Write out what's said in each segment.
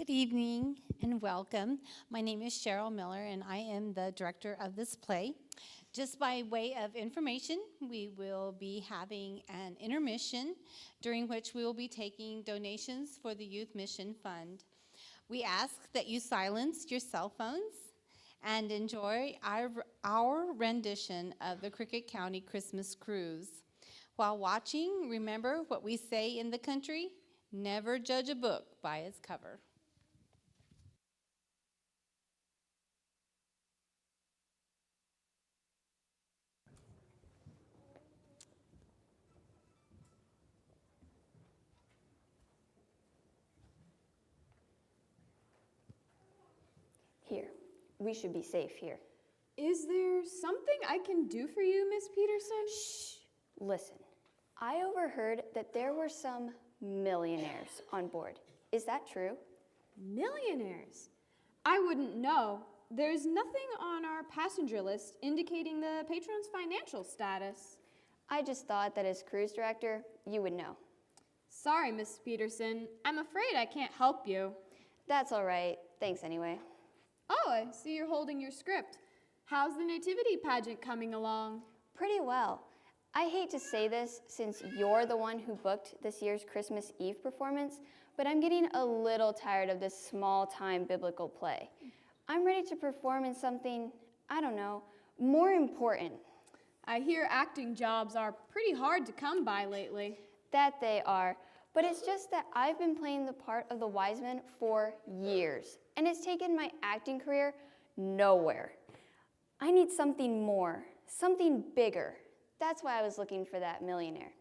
Good evening and welcome. My name is Cheryl Miller and I am the director of this play. Just by way of information, we will be having an intermission during which we will be taking donations for the Youth Mission Fund. We ask that you silence your cell phones and enjoy our rendition of the Cricket County Christmas Cruise. While watching, remember what we say in the country: never judge a book by its cover. Here, we should be safe here. Is there something I can do for you, Miss Peterson? Shh, listen. I overheard that there were some millionaires on board. Is that true? Millionaires? I wouldn't know. There's nothing on our passenger list indicating the patron's financial status. I just thought that as cruise director, you would know. Sorry, Miss Peterson. I'm afraid I can't help you. That's all right. Thanks anyway. Oh, I see you're holding your script. How's the nativity pageant coming along? Pretty well. I hate to say this since you're the one who booked this year's Christmas Eve performance, but I'm getting a little tired of this small-time biblical play. I'm ready to perform in something, I don't know, more important. I hear acting jobs are pretty hard to come by lately. That they are, but it's just that I've been playing the part of the wise man for years, and it's taken my acting career nowhere. I need something more, something bigger. That's why I was looking for that millionaire.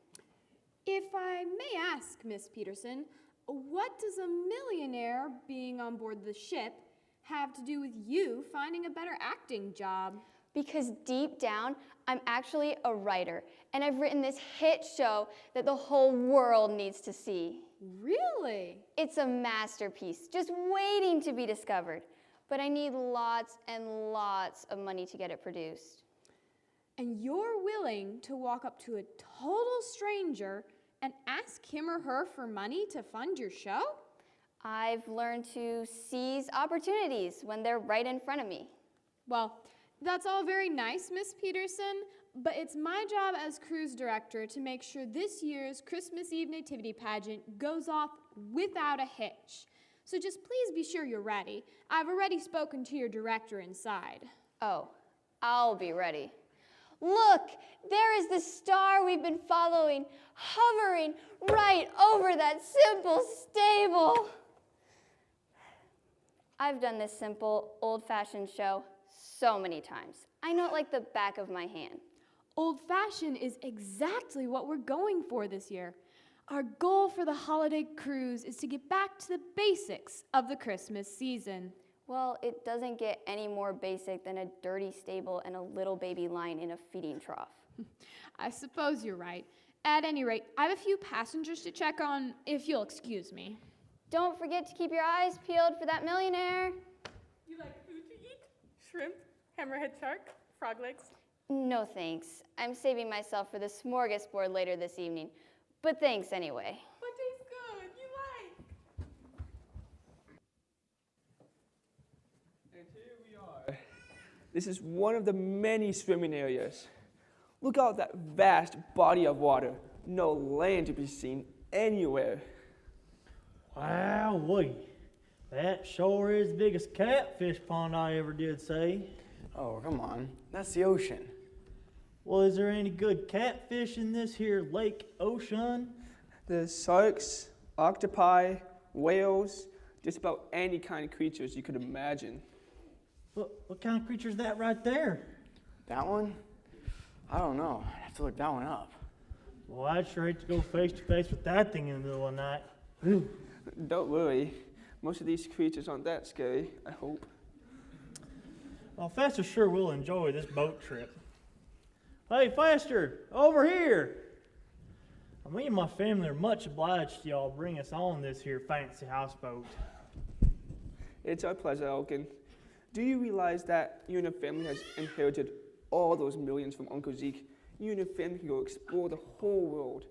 If I may ask, Miss Peterson, what does a millionaire being on board the ship have to do with you finding a better acting job? Because deep down, I'm actually a writer, and I've written this hit show that the whole world needs to see. Really? It's a masterpiece, just waiting to be discovered. But I need lots and lots of money to get it produced. And you're willing to walk up to a total stranger and ask him or her for money to fund your show? I've learned to seize opportunities when they're right in front of me. Well, that's all very nice, Miss Peterson, but it's my job as cruise director to make sure this year's Christmas Eve nativity pageant goes off without a hitch. So just please be sure you're ready. I've already spoken to your director inside. Oh, I'll be ready. Look, there is the star we've been following, hovering right over that simple stable. I've done this simple, old-fashioned show so many times. I know it like the back of my hand. Old-fashioned is exactly what we're going for this year. Our goal for the holiday cruise is to get back to the basics of the Christmas season. Well, it doesn't get any more basic than a dirty stable and a little baby lying in a feeding trough. I suppose you're right. At any rate, I have a few passengers to check on, if you'll excuse me. Don't forget to keep your eyes peeled for that millionaire. You like food to eat? Shrimp, hammerhead shark, frog legs? No thanks. I'm saving myself for the smorgasbord later this evening. But thanks anyway. What tastes good? You like? And here we are. This is one of the many swimming areas. Look out that vast body of water. No land to be seen anywhere. Wowee, that sure is the biggest catfish pond I ever did see. Oh, come on. That's the ocean. Well, is there any good catfish in this here lake ocean? There's sharks, octopi, whales, just about any kind of creatures you could imagine. What kind of creature is that right there? That one? I don't know. I'd have to look that one up. Well, I'd sure hate to go face to face with that thing in the middle of the night. Don't worry. Most of these creatures aren't that scary, I hope. Well, Fester sure will enjoy this boat trip. Hey, Fester, over here. Me and my family are much obliged to y'all bring us on this here fancy houseboat. It's our pleasure, Elkin. Do you realize that you and your family has inherited all those millions from Uncle Zeke? You and your family can go explore the whole world.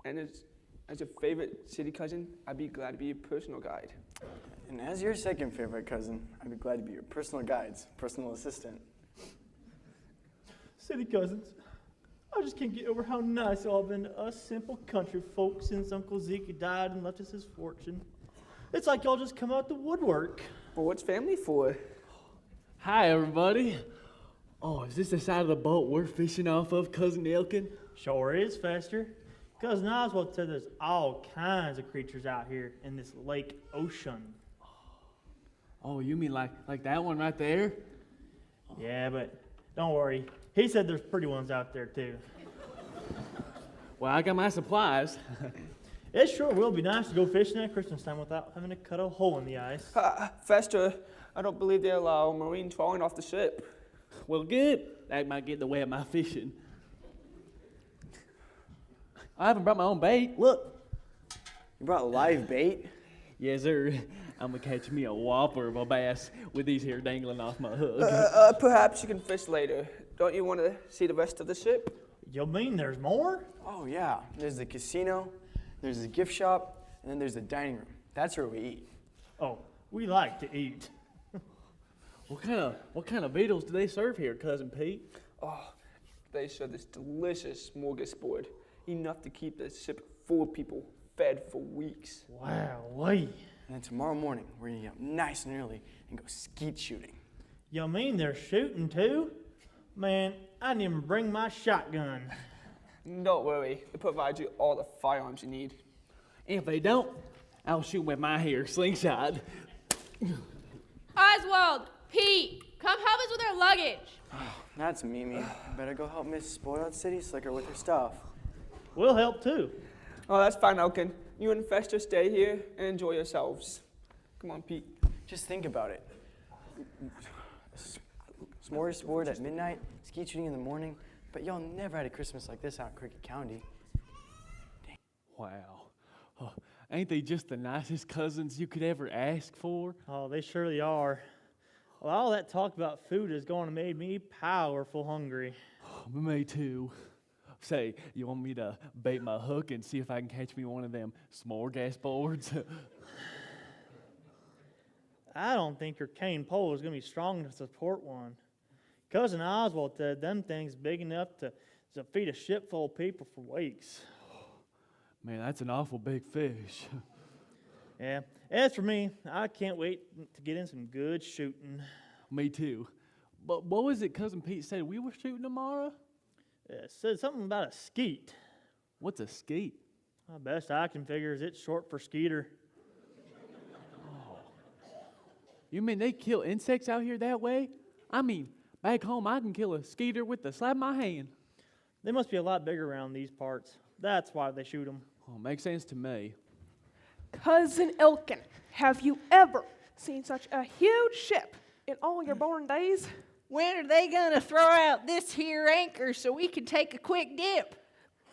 And as your favorite city cousin, I'd be glad to be your personal guide. And as your second favorite cousin, I'd be glad to be your personal guide's personal assistant. City cousins, I just can't get over how nice y'all have been to us simple country folks since Uncle Zeke died and left us his fortune. It's like y'all just come out the woodwork. Well, what's family for? Hi, everybody. Oh, is this the side of the boat we're fishing off of, Cousin Elkin? Sure is, Fester. Cousin Oswald said there's all kinds of creatures out here in this lake ocean. Oh, you mean like that one right there? Yeah, but don't worry. He said there's pretty ones out there too. Well, I got my supplies. It sure will be nice to go fishing at Christmas time without having to cut a hole in the ice. Fester, I don't believe they allow marine trawling off the ship. Well, good. That might get in the way of my fishing. I haven't brought my own bait. Look. You brought live bait? Yes, sir. I'm gonna catch me a whopper of a bass with these here dangling off my hook. Perhaps you can fish later. Don't you want to see the rest of the ship? You mean there's more? Oh, yeah. There's the casino, there's the gift shop, and then there's the dining room. That's where we eat. Oh, we like to eat. What kind of beetles do they serve here, Cousin Pete? Oh, they serve this delicious smorgasbord, enough to keep the ship full of people fed for weeks. Wow, wait. And then tomorrow morning, we're gonna get up nice and early and go skeet shooting. You mean they're shooting too? Man, I didn't even bring my shotgun. Don't worry, they provide you all the firearms you need. If they don't, I'll shoot with my here slingshot. Oswald, Pete, come help us with our luggage. That's Mimi. Better go help Miss Spoiled City Slicker with her stuff. We'll help too. Oh, that's fine, Elkin. You and Fester stay here and enjoy yourselves. Come on, Pete. Just think about it. Smorgasbord at midnight, skeet shooting in the morning, but y'all never had a Christmas like this out in Cricket County. Wow. Oh, ain't they just the nicest cousins you could ever ask for? Oh, they surely are. Well, all that talk about food is going to make me powerful hungry. Me too. Say, you want me to bait my hook and see if I can catch me one of them smorgasbords? I don't think your cane pole is going to be strong enough to support one. Cousin Oswald said them things big enough to feed a ship full of people for weeks. Man, that's an awful big fish. Yeah. As for me, I can't wait to get in some good shooting. Me too. But what was it Cousin Pete said we were shooting tomorrow? It said something about a skeet. What's a skeet? The best I can figure is it's short for skeeter. You mean they kill insects out here that way? I mean, back home I can kill a skeeter with the slap of my hand. They must be a lot bigger around these parts. That's why they shoot them. Oh, makes sense to me. Cousin Elkin, have you ever seen such a huge ship in all your born days? When are they gonna throw out this here anchor so we can take a quick dip?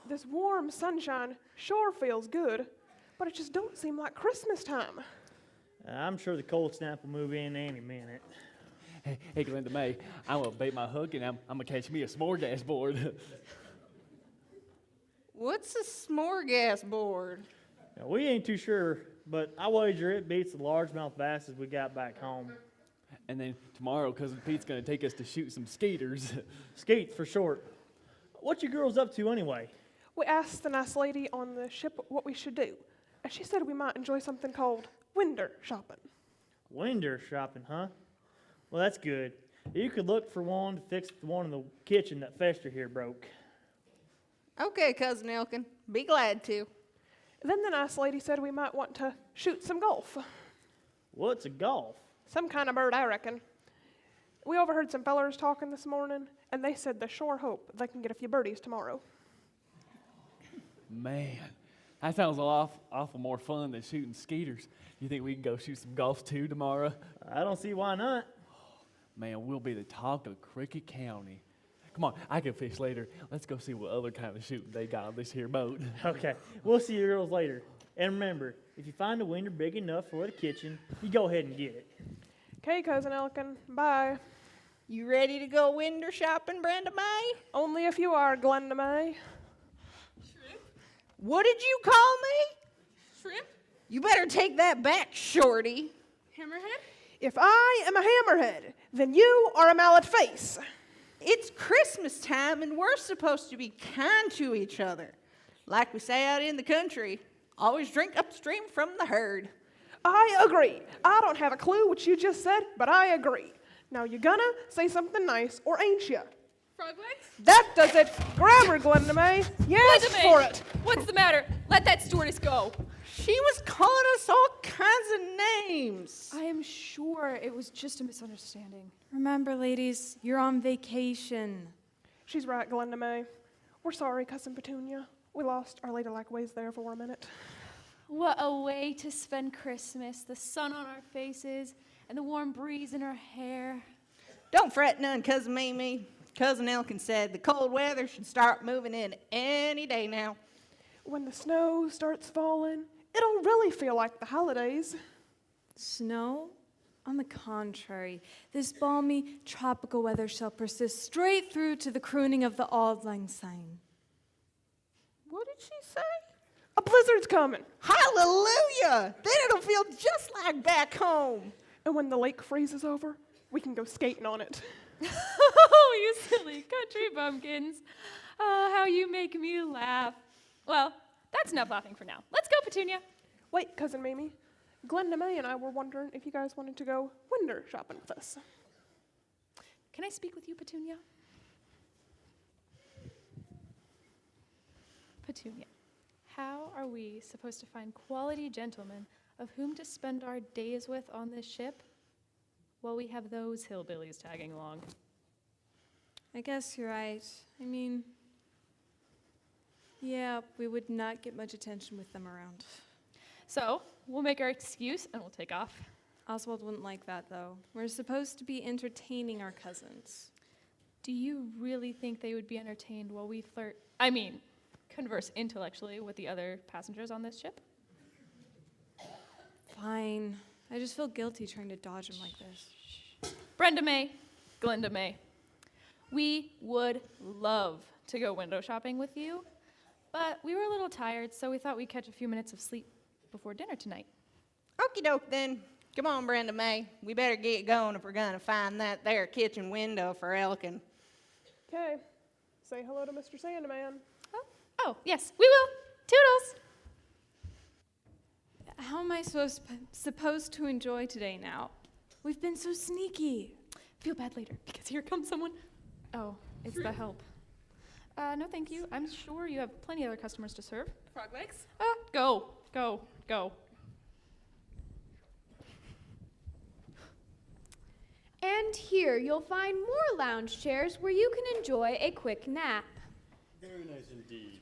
This warm sunshine sure feels good, but it just don't seem like Christmas time. I'm sure the cold snap will move in any minute. Hey, Glenda May, I'm gonna bait my hook and I'm gonna catch me a smorgasbord. What's a smorgasbord? Now, we ain't too sure, but I wager it beats the largemouth basses we got back home. And then tomorrow, Cousin Pete's gonna take us to shoot some skeeters. Skeets for short. What you girls up to anyway? We asked the nice lady on the ship what we should do, and she said we might enjoy something called winter shopping. Window shopping, huh? Well, that's good. You could look for one to fix the one in the kitchen that Fester here broke. Okay, Cousin Elkin, be glad to. Then the nice lady said we might want to shoot some golf. What's a golf? Some kind of bird, I reckon. We overheard some fellers talking this morning, and they said they sure hope they can get a few birdies tomorrow. Man, that sounds awful more fun than shooting skeeters. You think we can go shoot some golf too tomorrow? I don't see why not. Man, we'll be the talk of Cricket County. Come on, I can fish later. Let's go see what other kind of shooting they got on this here boat. Okay, we'll see you girls later. And remember, if you find a window big enough for the kitchen, you go ahead and get it. Okay, Cousin Elkin, bye. You ready to go window shopping, Brenda May? Only if you are, Glenda May. What did you call me? Shrimp? You better take that back, Shorty. Hammerhead? If I am a hammerhead, then you are a mallet face. It's Christmas time, and we're supposed to be kind to each other. Like we say out in the country, always drink upstream from the herd. I agree. I don't have a clue what you just said, but I agree. Now you gonna say something nice, or ain't ya? Froglegs? That does it. Grab her, Glenda May. Yes, Glenda May, for it. What's the matter? Let that stewardess go. She was calling us all kinds of names. I am sure it was just a misunderstanding. Remember, ladies, you're on vacation. She's right, Glenda May. We're sorry, Cousin Petunia. We lost our ladylike ways there for a minute. What a way to spend Christmas. The sun on our faces and the warm breeze in our hair. Don't fret none, Cousin Mimi. Cousin Elkin said the cold weather should start moving in any day now. When the snow starts falling, it'll really feel like the holidays. Snow? On the contrary, this balmy tropical weather shall persist straight through to the crooning of the Auld Lang Syne. What did she say? A blizzard's coming. Hallelujah! Then it'll feel just like back home. And when the lake freezes over, we can go skating on it. Oh, you silly country bumpkins. Oh, how you make me laugh. Well, that's enough laughing for now. Let's go, Petunia. Wait, Cousin Mimi. Glenda May and I were wondering if you guys wanted to go window shopping with us. Can I speak with you, Petunia? Petunia, how are we supposed to find quality gentlemen of whom to spend our days with on this ship while we have those hillbillies tagging along? I guess you're right. I mean, yeah, we would not get much attention with them around. So, we'll make our excuse and we'll take off. Oswald wouldn't like that, though. We're supposed to be entertaining our cousins. Do you really think they would be entertained while we converse intellectually with the other passengers on this ship? Fine. I just feel guilty trying to dodge him like this. Brenda May, Glenda May, we would love to go window shopping with you, but we were a little tired, so we thought we'd catch a few minutes of sleep before dinner tonight. Okie doke then. Come on, Brenda May. We better get going if we're gonna find that there kitchen window for Elkin. Okay. Say hello to Mr. Sandman. Oh, yes, we will. Toodles! How am I supposed to enjoy today now? We've been so sneaky. Feel bad later, because here comes someone. Oh, it's the help. No, thank you. I'm sure you have plenty of other customers to serve. Froglegs? Go. And here you'll find more lounge chairs where you can enjoy a quick nap. Very nice indeed.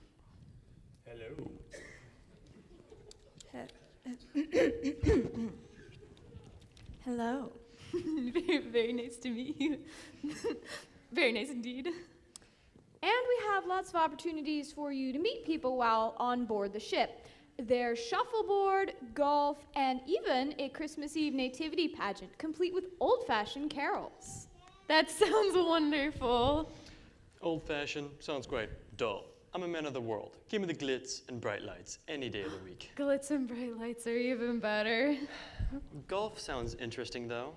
Hello. Hello. Very nice to meet you. Very nice indeed. And we have lots of opportunities for you to meet people while on board the ship. There's shuffleboard, golf, and even a Christmas Eve nativity pageant, complete with old-fashioned carols. That sounds wonderful. Old-fashioned sounds great. Dull. I'm a man of the world. Give me the glitz and bright lights any day of the week. Glitz and bright lights are even better. Golf sounds interesting, though.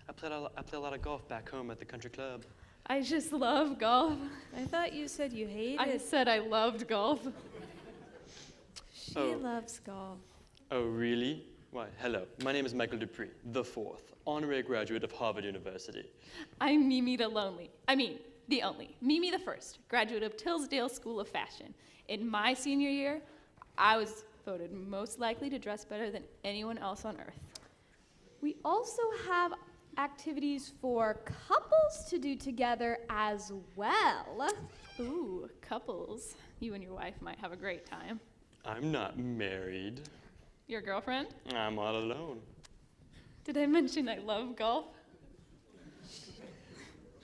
I play a lot of golf back home at the country club. I just love golf. I thought you said you hated I said I loved golf. She loves golf. Oh, really? Why, hello. My name is Michael Dupree, the fourth, honorary graduate of Harvard University. I'm Mimi the only. Mimi the first, graduate of Tillsdale School of Fashion. In my senior year, I was voted most likely to dress better than anyone else on earth. We also have activities for couples to do together as well. Ooh, couples. You and your wife might have a great time. I'm not married. Your girlfriend? I'm all alone. Did I mention I love golf?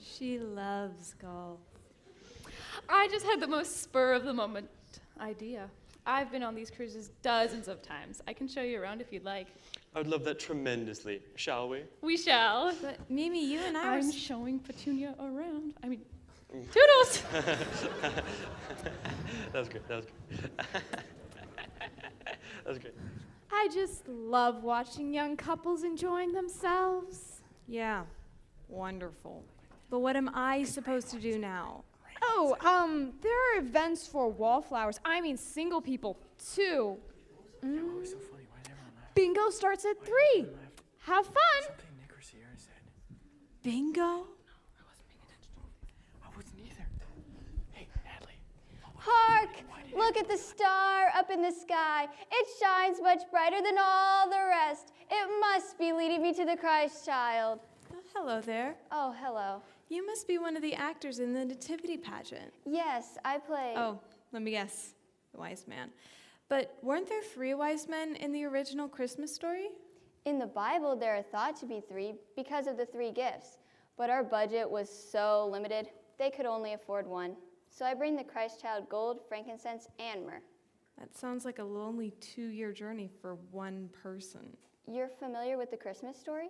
She loves golf. I just had the most spur-of-the-moment idea. I've been on these cruises dozens of times. I can show you around if you'd like. I would love that tremendously. Shall we? We shall. But Mimi, you and I I'm showing Petunia around. Toodles! That was good. That was great. I just love watching young couples enjoying themselves. Yeah, wonderful. But what am I supposed to do now? Oh, there are events for wallflowers. I mean, single people, too. Bingo starts at 3. Have fun. Bingo? Hark! Look at the star up in the sky. It shines much brighter than all the rest. It must be leading me to the Christ child. Oh, hello there. Oh, hello. You must be one of the actors in the nativity pageant. Yes, I play. Oh, let me guess. The wise man. But weren't there 3 wise men in the original Christmas story? In the Bible, there are thought to be 3 because of the 3 gifts. But our budget was so limited, they could only afford 1. So I bring the Christ child gold, frankincense, and myrrh. That sounds like a lonely 2-year journey for one person. You're familiar with the Christmas story?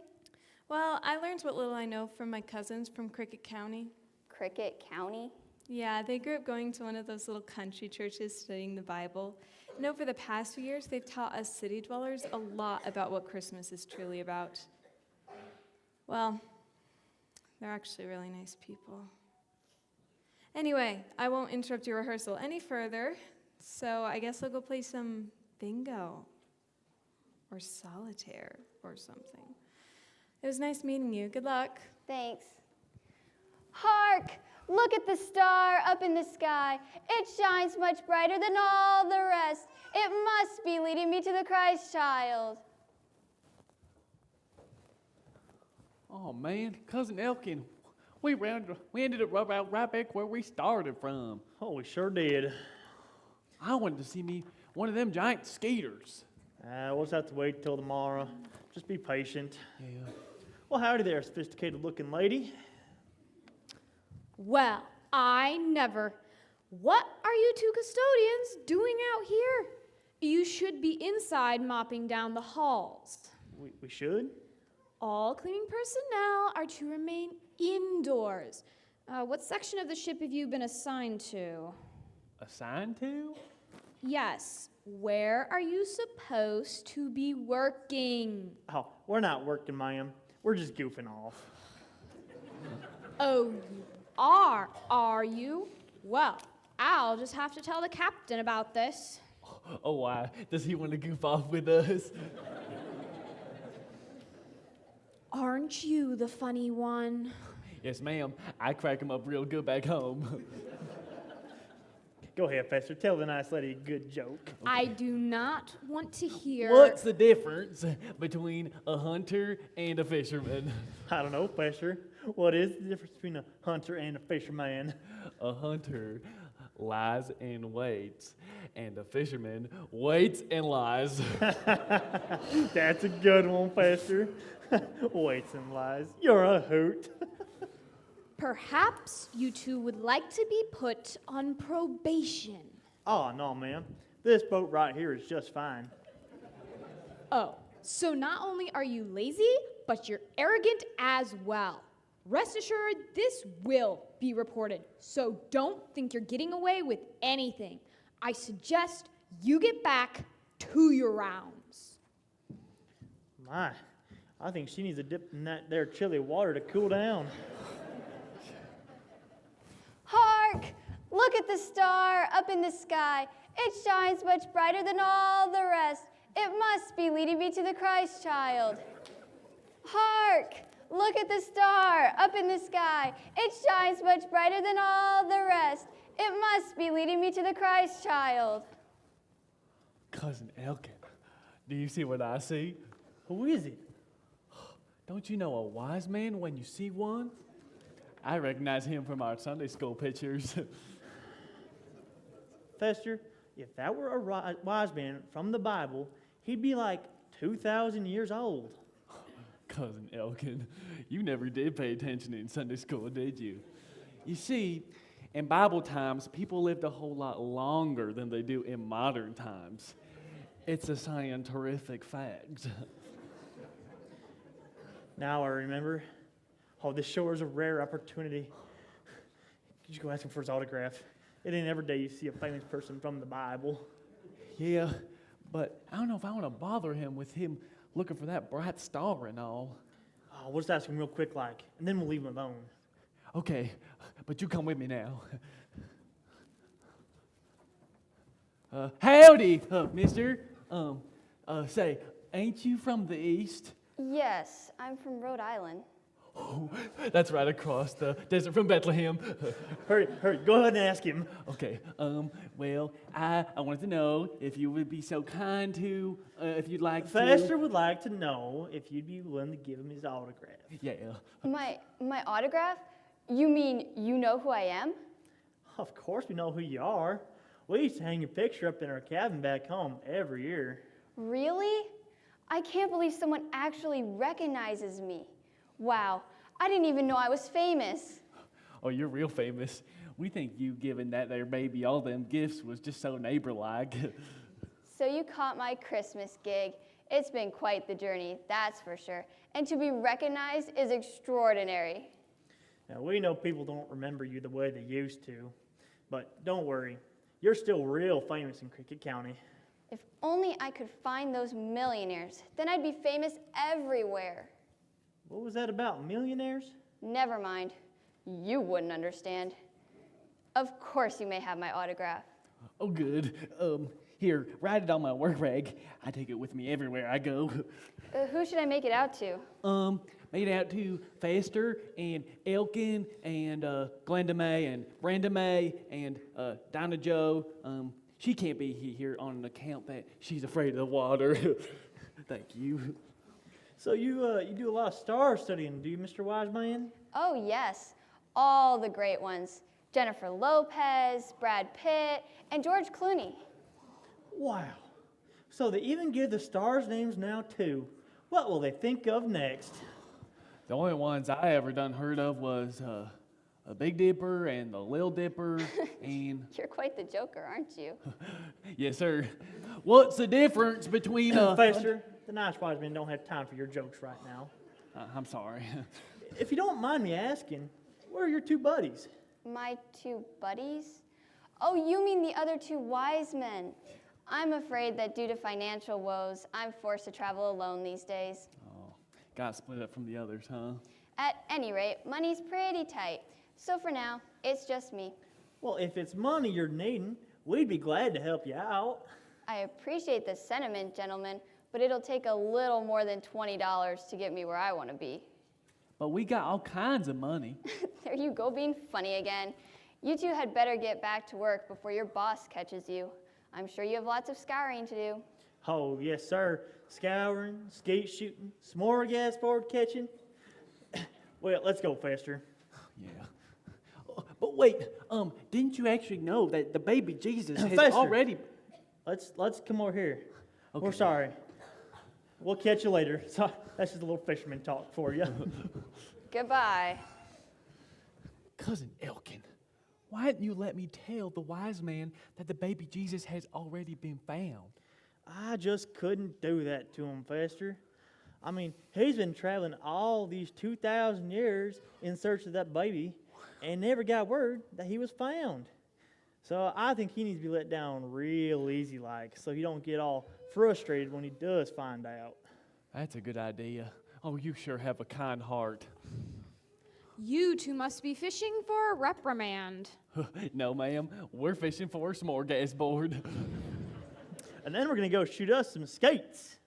Well, I learned what little I know from my cousins from Cricket County. Cricket County? Yeah, they grew up going to one of those little country churches studying the Bible. And over the past few years, they've taught us city dwellers a lot about what Christmas is truly about. Well, they're actually really nice people. Anyway, I won't interrupt your rehearsal any further, so I guess I'll go play some bingo or solitaire or something. It was nice meeting you. Good luck. Thanks. Hark! Look at the star up in the sky. It shines much brighter than all the rest. It must be leading me to the Christ child. Oh man, Cousin Elkin, we ended up right back where we started from. Oh, we sure did. I wanted to see me one of them giant skaters. We'll just have to wait till tomorrow. Just be patient. Yeah. Well, howdy there, sophisticated-looking lady. Well, I never. What are you 2 custodians doing out here? You should be inside mopping down the halls. We should? All cleaning personnel are to remain indoors. What section of the ship have you been assigned to? Assigned to? Yes. Where are you supposed to be working? Oh, we're not working, ma'am. We're just goofing off. Oh, you are you? Well, I'll just have to tell the captain about this. Oh, why? Does he want to goof off with us? Aren't you the funny one? Yes, ma'am. I crack him up real good back home. Go ahead, Fester. Tell the nice lady a good joke. I do not want to hear. What's the difference between a hunter and a fisherman? I don't know, Fester. What is the difference between a hunter and a fisherman? A hunter lies and waits, and a fisherman waits and lies. That's a good one, Fester. Waits and lies. You're a hoot. Perhaps you 2 would like to be put on probation. Oh, no, ma'am. This boat right here is just fine. Oh, so not only are you lazy, but you're arrogant as well. Rest assured, this will be reported, so don't think you're getting away with anything. I suggest you get back to your rounds. My, I think she needs a dip in that there chilly water to cool down. Hark! Look at the star up in the sky. It shines much brighter than all the rest. It must be leading me to the Christ child. Hark! Look at the star up in the sky. It shines much brighter than all the rest. It must be leading me to the Christ child. Cousin Elkin, do you see what I see? Who is it? Don't you know a wise man when you see one? I recognize him from our Sunday school pictures. Fester, if that were a wise man from the Bible, he'd be like 2,000 years old. Cousin Elkin, you never did pay attention in Sunday school, did you? You see, in Bible times, people lived a whole lot longer than they do in modern times. It's a scientific fact. Now I remember. Oh, this sure is a rare opportunity. You should go ask him for his autograph. It ain't every day you see a famous person from the Bible. Yeah, but I don't know if I want to bother him with him looking for that bright star and all. Oh, we'll just ask him real quick, like, and then we'll leave him alone. Okay, but you come with me now. Howdy, mister. Say, ain't you from the east? Yes, I'm from Rhode Island. Oh, that's right across the desert from Bethlehem. Hurry, go ahead and ask him. Okay, well, I wanted to know if you would be so kind to, if you'd like Faster would like to know if you'd be willing to give him his autograph. Yeah. My autograph? You mean you know who I am? Of course we know who you are. We used to hang your picture up in our cabin back home every year. Really? I can't believe someone actually recognizes me. Wow, I didn't even know I was famous. Oh, you're real famous. We think you giving that there baby all them gifts was just so neighbor-like. So you caught my Christmas gig. It's been quite the journey, that's for sure. And to be recognized is extraordinary. Now, we know people don't remember you the way they used to, but don't worry. You're still real famous in Cricket County. If only I could find those millionaires, then I'd be famous everywhere. What was that about, millionaires? Never mind. You wouldn't understand. Of course you may have my autograph. Oh, good. Here, write it on my work rag. I take it with me everywhere I go. Who should I make it out to? Made out to Faster and Elkin and Glenda May and Brenda May and Dinah Joe. She can't be here on an account that she's afraid of the water. Thank you. So you do a lot of star studying, do you, Mr. Wiseman? Oh, yes. All the great ones. Jennifer Lopez, Brad Pitt, and George Clooney. Wow. So they even give the stars names now, too. What will they think of next? The only ones I ever done heard of was a Big Dipper and the Lil Dipper and... You're quite the joker, aren't you? Yes, sir. What's the difference between Faster, the nice wise men don't have time for your jokes right now. I'm sorry. If you don't mind me asking, where are your two buddies? My two buddies? Oh, you mean the other two wise men. I'm afraid that due to financial woes, I'm forced to travel alone these days. Oh, got split up from the others, huh? At any rate, money's pretty tight. So for now, it's just me. Well, if it's money you're needing, we'd be glad to help you out. I appreciate the sentiment, gentlemen, but it'll take a little more than $20 to get me where I want to be. But we got all kinds of money. There you go, being funny again. You two had better get back to work before your boss catches you. I'm sure you have lots of scouring to do. Oh, yes, sir. Scouring, skeet shooting, smorgasbord catching. Well, let's go, Faster. Yeah. But wait, didn't you actually know that the baby Jesus has Faster. already... Let's come over here. Okay. We're sorry. We'll catch you later. So, that's just a little fisherman talk for you. Goodbye. Cousin Elkin, why didn't you let me tell the wise man that the baby Jesus has already been found? I just couldn't do that to him, Faster. I mean, he's been traveling all these 2,000 years in search of that baby and never got word that he was found. So I think he needs to be let down real easy like, so he don't get all frustrated when he does find out. That's a good idea. Oh, you sure have a kind heart. You two must be fishing for a reprimand. No, ma'am. We're fishing for a smorgasbord. And then we're going to go shoot us some skates.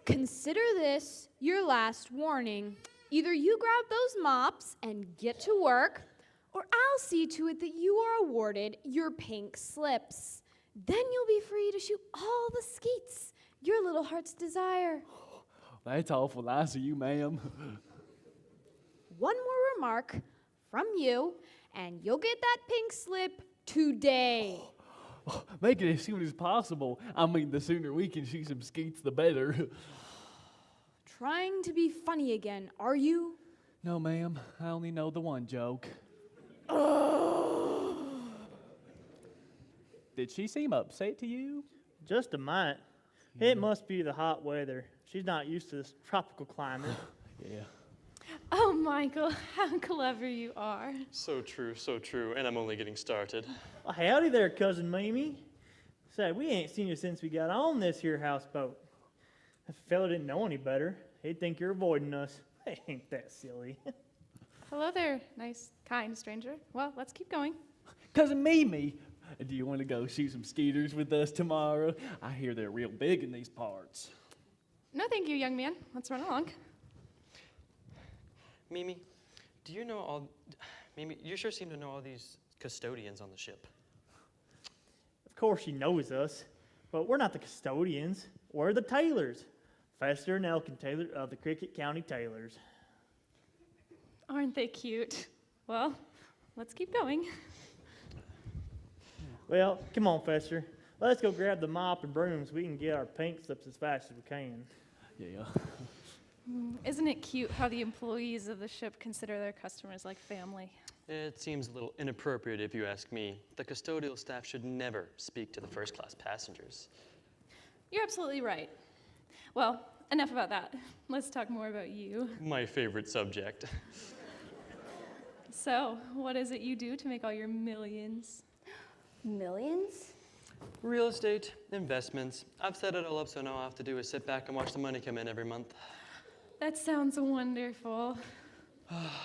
Consider this your last warning. Either you grab those mops and get to work, or I'll see to it that you are awarded your pink slips. Then you'll be free to shoot all the skeets your little heart's desire. That's awful nice of you, ma'am. One more remark from you, and you'll get that pink slip today. Make it as soon as possible. I mean, the sooner we can shoot some skeets, the better. Trying to be funny again, are you? No, ma'am. I only know the one joke. Did she seem upset to you? Just a mite. It must be the hot weather. She's not used to this tropical climate. Yeah. Oh, Michael, how clever you are. So true, and I'm only getting started. Well, howdy there, Cousin Mimi. Say, we ain't seen you since we got on this here houseboat. If a fella didn't know any better, he'd think you're avoiding us. Ain't that silly? Hello there, nice, kind stranger. Well, let's keep going. Cousin Mimi, do you want to go shoot some skeeters with us tomorrow? I hear they're real big in these parts. No, thank you, young man. Let's run along. Mimi, do you know all... Mimi, you sure seem to know all these custodians on the ship. Of course she knows us, but we're not the custodians. We're the tailors. Fester and Elkin Taylor of the Cricket County Tailors. Aren't they cute? Well, let's keep going. Well, come on, Fester. Let's go grab the mop and brooms. We can get our pink slips as fast as we can. Yeah. Isn't it cute how the employees of the ship consider their customers like family? It seems a little inappropriate if you ask me. The custodial staff should never speak to the first-class passengers. You're absolutely right. Well, enough about that. Let's talk more about you. My favorite subject. So, what is it you do to make all your millions? Millions? Real estate, investments. I've set it all up so now all I have to do is sit back and watch the money come in every month. That sounds wonderful.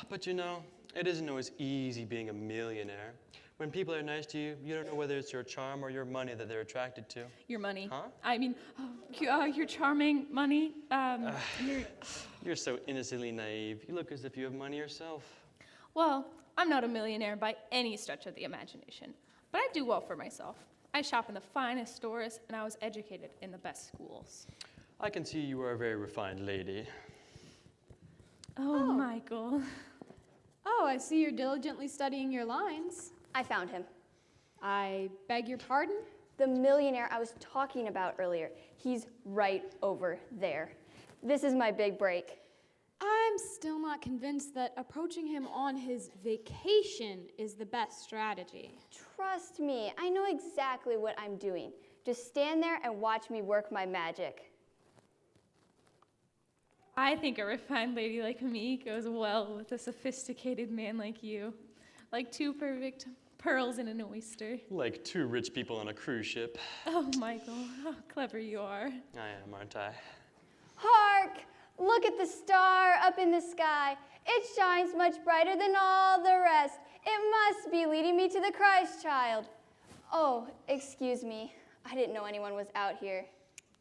But you know, it isn't always easy being a millionaire. When people are nice to you, you don't know whether it's your charm or your money that they're attracted to. Your money. Huh? I mean, your charming money. You're so innocently naive. You look as if you have money yourself. Well, I'm not a millionaire by any stretch of the imagination, but I do well for myself. I shop in the finest stores, and I was educated in the best schools. I can see you are a very refined lady. Oh, Michael. Oh, I see you're diligently studying your lines. I found him. I beg your pardon? The millionaire I was talking about earlier. He's right over there. This is my big break. I'm still not convinced that approaching him on his vacation is the best strategy. Trust me, I know exactly what I'm doing. Just stand there and watch me work my magic. I think a refined lady like me goes well with a sophisticated man like you. Like two perfect pearls in an oyster. Like two rich people on a cruise ship. Oh, Michael, how clever you are. I am, aren't I? Hark! Look at the star up in the sky. It shines much brighter than all the rest. It must be leading me to the Christ child. Oh, excuse me. I didn't know anyone was out here.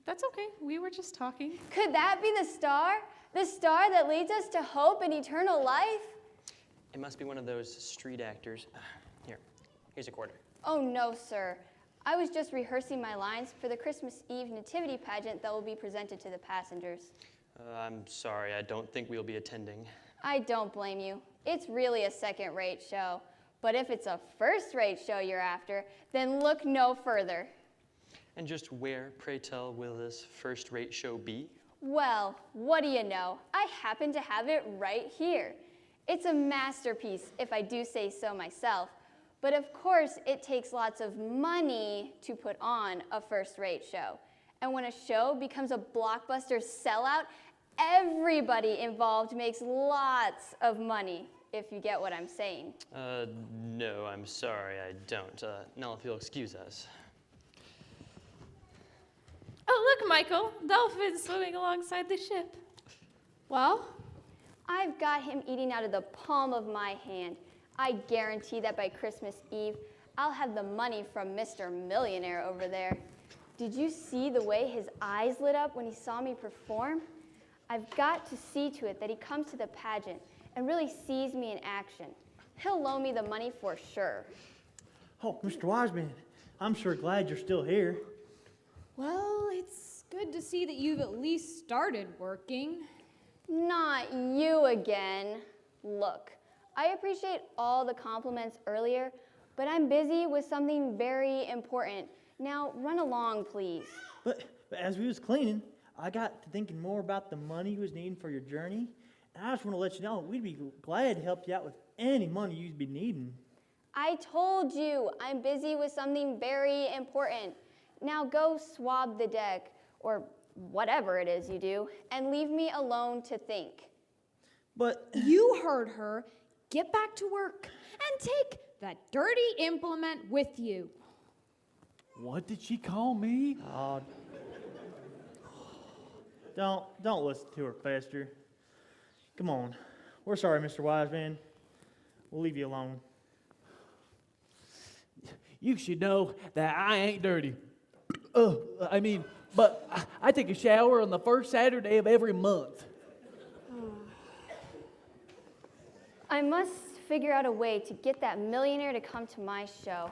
That's okay. We were just talking. Could that be the star? The star that leads us to hope and eternal life? It must be one of those street actors. Here's a quarter. Oh, no, sir. I was just rehearsing my lines for the Christmas Eve nativity pageant that will be presented to the passengers. I'm sorry, I don't think we'll be attending. I don't blame you. It's really a second-rate show. But if it's a first-rate show you're after, then look no further. And just where, pray tell, will this first-rate show be? Well, what do you know? I happen to have it right here. It's a masterpiece, if I do say so myself. But of course, it takes lots of money to put on a first-rate show. And when a show becomes a blockbuster sellout, everybody involved makes lots of money, if you get what I'm saying. No, I'm sorry, I don't. Now if you'll excuse us. Oh, look, Michael. Dolphins swimming alongside the ship. Well, I've got him eating out of the palm of my hand. I guarantee that by Christmas Eve, I'll have the money from Mr. Millionaire over there. Did you see the way his eyes lit up when he saw me perform? I've got to see to it that he comes to the pageant and really sees me in action. He'll loan me the money for sure. Oh, Mr. Wiseman, I'm sure glad you're still here. Well, it's good to see that you've at least started working. Not you again. Look, I appreciate all the compliments earlier, but I'm busy with something very important. Now, run along, please. But as we was cleaning, I got to thinking more about the money you was needing for your journey. And I just want to let you know, we'd be glad to help you out with any money you'd be needing. I told you, I'm busy with something very important. Now go swab the deck, or whatever it is you do, and leave me alone to think. But you heard her. Get back to work and take that dirty implement with you. What did she call me? Don't listen to her, Fester. Come on. We're sorry, Mr. Wiseman. We'll leave you alone. You should know that I ain't dirty. But I take a shower on the first Saturday of every month. I must figure out a way to get that millionaire to come to my show.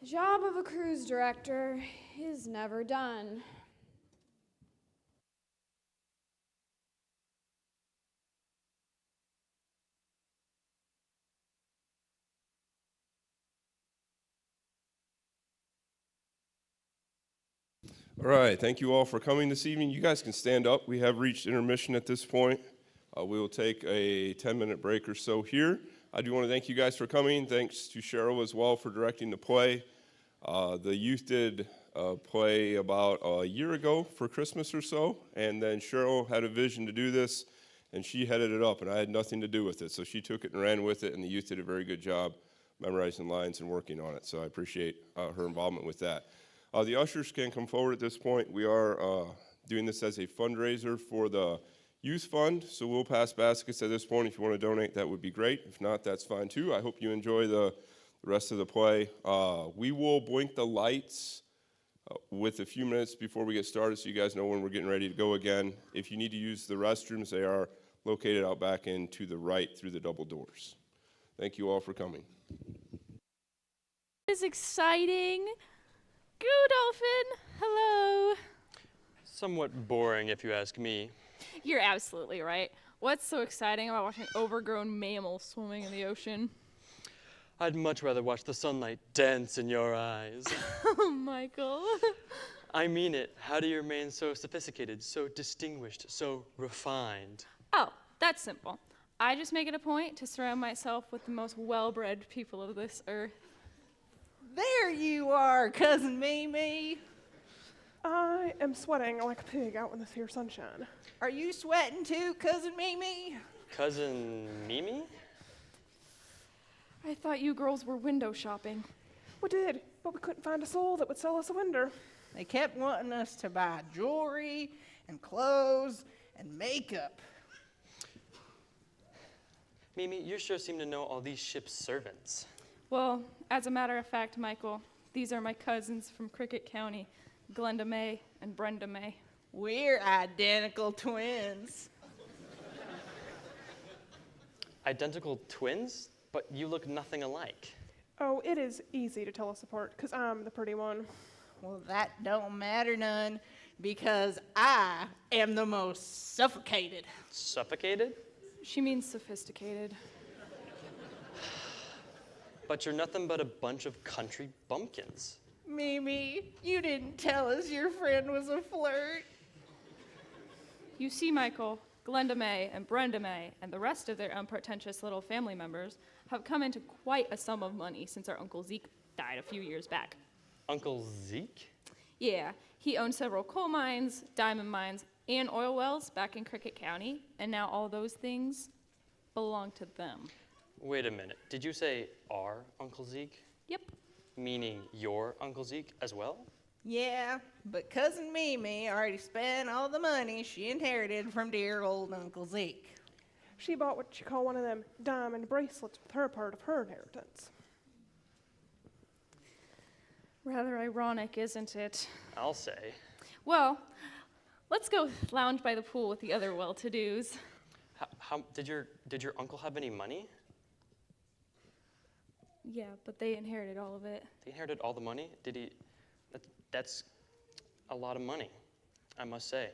The job of a cruise director is never done. All right, thank you all for coming this evening. You guys can stand up. We have reached intermission at this point. We will take a 10-minute break or so here. I do want to thank you guys for coming. Thanks to Cheryl as well for directing the play. The youth did a play about a year ago for Christmas or so, and then Cheryl had a vision to do this, and she headed it up, and I had nothing to do with it. So she took it and ran with it, and the youth did a very good job memorizing lines and working on it. So I appreciate her involvement with that. The ushers can come forward at this point. We are doing this as a fundraiser for the Youth Fund, so we'll pass baskets at this point. If you want to donate, that would be great. If not, that's fine too. I hope you enjoy the rest of the play. We will blink the lights with a few minutes before we get started so you guys know when we're getting ready to go again. If you need to use the restrooms, they are located out back and to the right through the double doors. Thank you all for coming. It's exciting. Dolphin. Hello. Somewhat boring, if you ask me. You're absolutely right. What's so exciting about watching overgrown mammals swimming in the ocean? I'd much rather watch the sunlight dance in your eyes. Oh, Michael. I mean it. How do you remain so sophisticated, so distinguished, so refined? Oh, that's simple. I just make it a point to surround myself with the most well-bred people of this earth. There you are, Cousin Mimi. I am sweating like a pig out in this here sunshine. Are you sweating too, Cousin Mimi? Cousin Mimi? I thought you girls were window shopping. We did, but we couldn't find a soul that would sell us a window. They kept wanting us to buy jewelry and clothes and makeup. Mimi, you sure seem to know all these ship's servants. Well, as a matter of fact, Michael, these are my cousins from Cricket County, Glenda May and Brenda May. We're identical twins. Identical twins? But you look nothing alike. Oh, it is easy to tell us apart, because I'm the pretty one. Well, that don't matter none, because I am the most suffocated. Suffocated? She means sophisticated. But you're nothing but a bunch of country bumpkins. Mimi, you didn't tell us your friend was a flirt. You see, Michael, Glenda May and Brenda May and the rest of their unpretentious little family members have come into quite a sum of money since our Uncle Zeke died a few years back. Uncle Zeke? Yeah, he owned several coal mines, diamond mines, and oil wells back in Cricket County, and now all those things belong to them. Wait a minute. Did you say our Uncle Zeke? Yep. Meaning your Uncle Zeke as well? Yeah, but Cousin Mimi already spent all the money she inherited from dear old Uncle Zeke. She bought what you call one of them diamond bracelets with her part of her inheritance. Rather ironic, isn't it? I'll say. Well, let's go lounge by the pool with the other well-to-dos. How did your uncle have any money? Yeah, but they inherited all of it. They inherited all the money? Did he? That's a lot of money, I must say.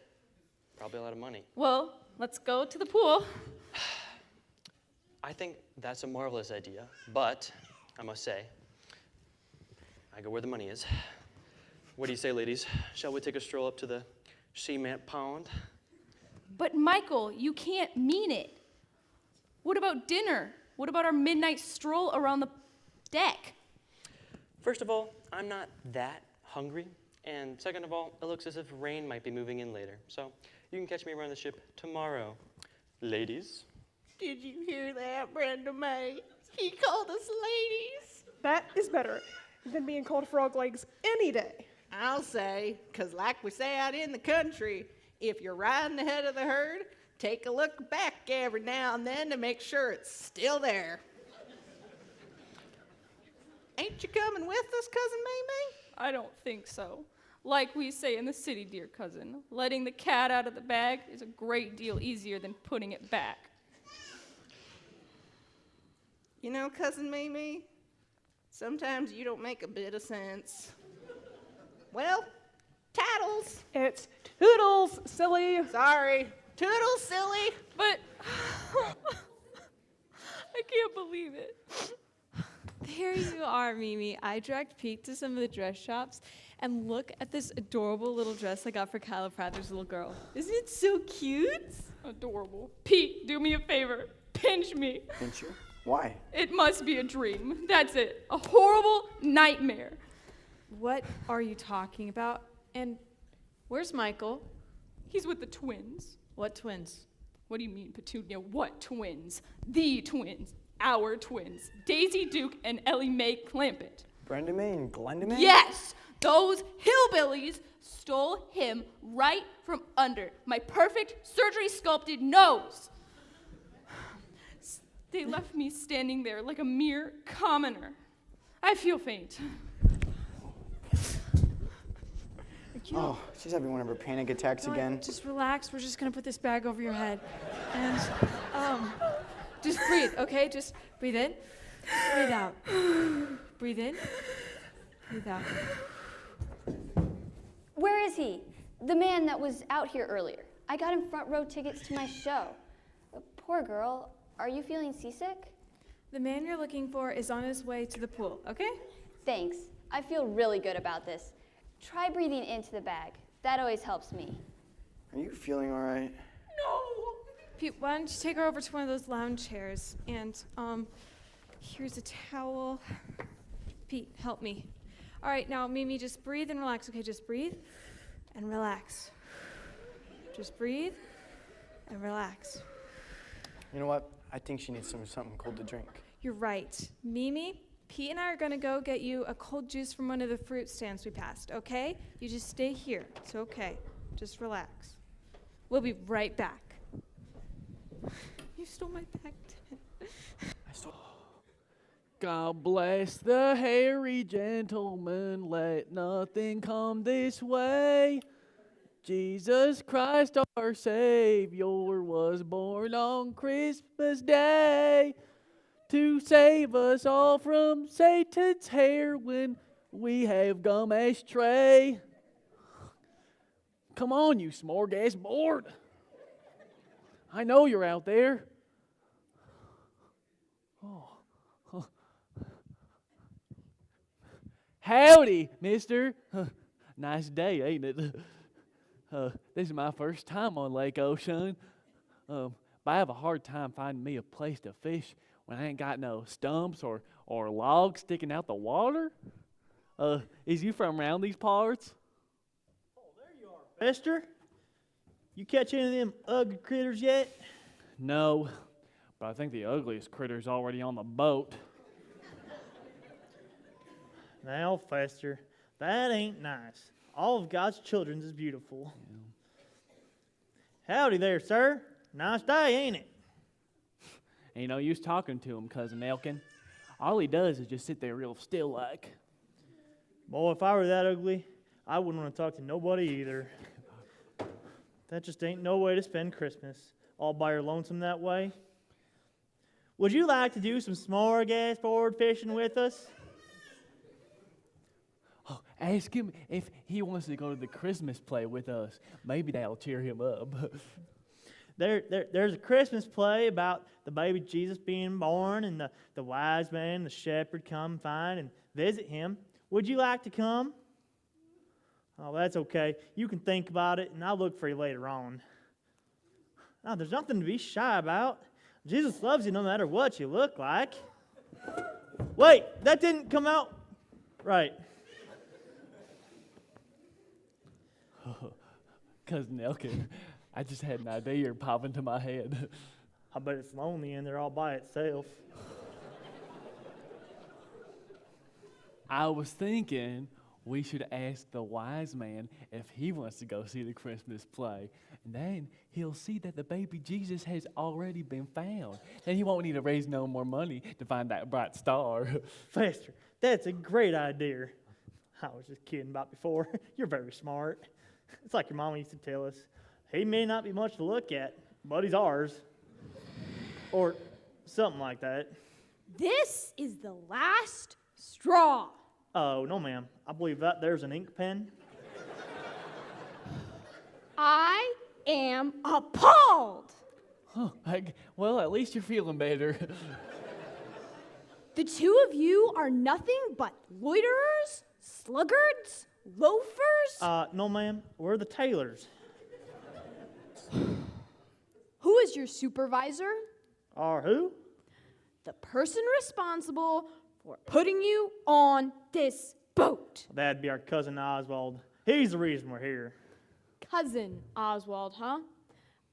Probably a lot of money. Well, let's go to the pool. I think that's a marvelous idea, but I must say, I go where the money is. What do you say, ladies? Shall we take a stroll up to the cement pond? But Michael, you can't mean it. What about dinner? What about our midnight stroll around the deck? First of all, I'm not that hungry. And second of all, it looks as if rain might be moving in later. So you can catch me around the ship tomorrow. Ladies? Did you hear that, Brenda May? He called us ladies. That is better. than being called frog legs any day. I'll say, 'cause like we say out in the country, if you're riding ahead of the herd, take a look back every now and then to make sure it's still there. Ain't you coming with us, Cousin Mimi? I don't think so. Like we say in the city, dear cousin, letting the cat out of the bag is a great deal easier than putting it back. You know, Cousin Mimi, sometimes you don't make a bit of sense. Well, tattles. It's toodles, silly. Sorry, toodles, silly. But I can't believe it. There you are, Mimi. I direct Pete to some of the dress shops, and look at this adorable little dress I got for Kyla Prather's little girl. Isn't it so cute? Adorable. Pete, do me a favor. Pinch me. Pinch you? Why? It must be a dream. That's it. A horrible nightmare. What are you talking about? And where's Michael? He's with the twins. What twins? What do you mean, Petunia? What twins? The twins. Our twins. Daisy Duke and Ellie Mae Clampett. Brenda Mae and Glenda Mae? Yes! Those hillbillies stole him right from under my perfect surgery sculpted nose. They left me standing there like a mere commoner. I feel faint. Oh, she's having one of her panic attacks again. Just relax. We're just gonna put this bag over your head, and just breathe. Okay, just breathe in, breathe out, breathe in, breathe out. Where is he? The man that was out here earlier. I got him front row tickets to my show. Poor girl. Are you feeling seasick? The man you're looking for is on his way to the pool. Okay? Thanks. I feel really good about this. Try breathing into the bag. That always helps me. Are you feeling all right? No! Pete, why don't you take her over to one of those lounge chairs? And here's a towel. Pete, help me. All right, now Mimi, just breathe and relax. Okay, just breathe and relax. Just breathe and relax. You know what? I think she needs something cold to drink. You're right. Mimi, Pete and I are going to go get you a cold juice from one of the fruit stands we passed, okay? You just stay here. It's okay. Just relax. We'll be right back. You stole my bag. God bless the hairy gentleman, let nothing come this way. Jesus Christ our Savior was born on Christmas Day to save us all from Satan's hair when we have gone astray. Come on, you smorgasbord. I know you're out there. Oh. Howdy, mister. Nice day, ain't it? This is my first time on Lake Ocean. But I have a hard time finding me a place to fish when I ain't got no stumps or logs sticking out the water. Is you from around these parts? Oh, there you are, Fester. You catch any of them ugly critters yet? No, but I think the ugliest critter's already on the boat. Now, Fester, that ain't nice. All of God's children is beautiful. Yeah. Howdy there, sir. Nice day, ain't it? Ain't no use talking to him, Cousin Elkin. All he does is just sit there real still like. Boy, if I were that ugly, I wouldn't want to talk to nobody either. That just ain't no way to spend Christmas, all by your lonesome that way. Would you like to do some smorgasbord fishing with us? Oh, ask him if he wants to go to the Christmas play with us. Maybe that'll cheer him up. There's a Christmas play about the baby Jesus being born and the wise man, the shepherd come find and visit him. Would you like to come? Oh, that's okay. You can think about it, and I'll look for you later on. Now, there's nothing to be shy about. Jesus loves you no matter what you look like. Wait, that didn't come out right. Cousin Elkin, I just had an idea pop into my head. I bet it's lonely in there all by itself. I was thinking we should ask the wise man if he wants to go see the Christmas play. And then he'll see that the baby Jesus has already been found. Then he won't need to raise no more money to find that bright star. Fester, that's a great idea. I was just kidding about before. You're very smart. It's like your mama used to tell us. He may not be much to look at, but he's ours. Or something like that. This is the last straw. Oh, no, ma'am. I believe that there's an ink pen. I am appalled. Huh, well, at least you're feeling better. The two of you are nothing but loiterers, sluggards, loafers. No, ma'am. We're the Taylors. Who is your supervisor? Or who? The person responsible for putting you on this boat. That'd be our cousin Oswald. He's the reason we're here. Cousin Oswald, huh?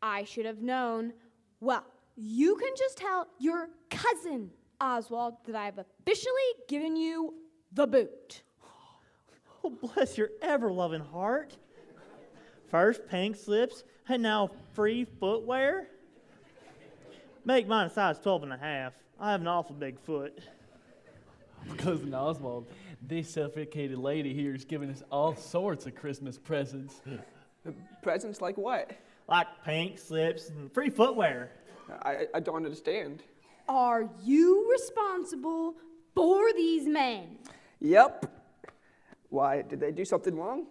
I should have known. Well, you can just tell your cousin Oswald that I've officially given you the boot. Oh, bless your ever-loving heart. First pink slips, and now free footwear? Make mine a size 12 and a half. I have an awful big foot. Cousin Oswald, this suffocated lady here is giving us all sorts of Christmas presents. Presents like what? Like pink slips and free footwear. I don't understand. Are you responsible for these men? Yep. Why, did they do something wrong?